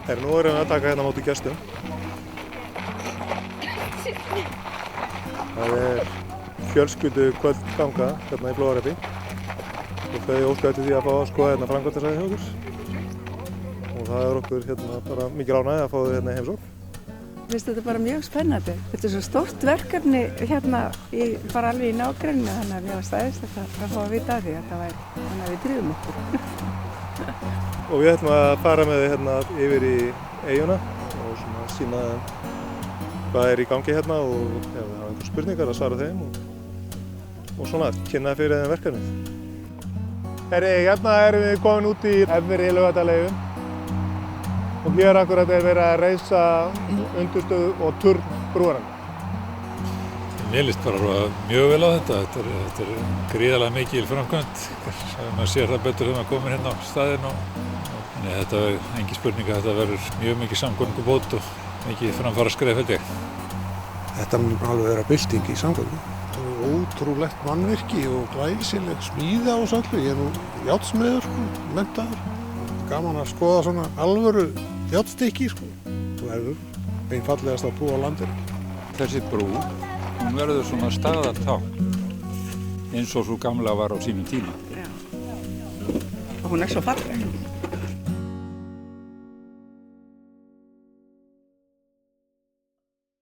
Nú erum við að taka hérna á móti gestum. Það fjölskyldu kvöldganga hérna í Flóahreppi og þau óska eftir því að fá að skoða hérna framkvæmdasvæðið hjá okkur. Og það okkur hérna bara mikið ánægja að fá þau hérna í heimsókn. Mér finnst þetta bara mjög spennandi. Þetta svo stórt verkefni hérna bara alveg í nágrenninu, þannig að mér var stæðist að fá að vita af því að það væri, þannig að við drífum okkur. Og við ætlum að fara með þau hérna yfir í eyjuna og svona sýna hvað í gangi hérna og ef það hafa einhver spurningar að svara þeim og svona kynna fyrir þeim verkefnið. Hérna erum við komin út í efri Laugardalseyjum og hér akkurat verið að reisa undirstöðu og turn brúarinnar. Mér líst bara mjög vel á þetta. Þetta er gríðarlega mikil framkvæmd. Maður sér það betur þegar maður komir hérna á staðinn þannig að þetta er engin spurning að þetta verður mjög mikið samgöngubót og mikið framfaraskref held ég. Þetta mun alveg vera bylting í samgöngum. Ótrúlegt mannvirki og glæsileg smíði á þessu öllu. Ég er nú járnsmiður, menntaður. Gaman að skoða svona alvöru járnstykki. Það verður einfallegasta brú á landinu. Þessi brú, hún verður svona staðartákn eins og svo gamla var á sínum tíma. Já. Og hún er svo falleg.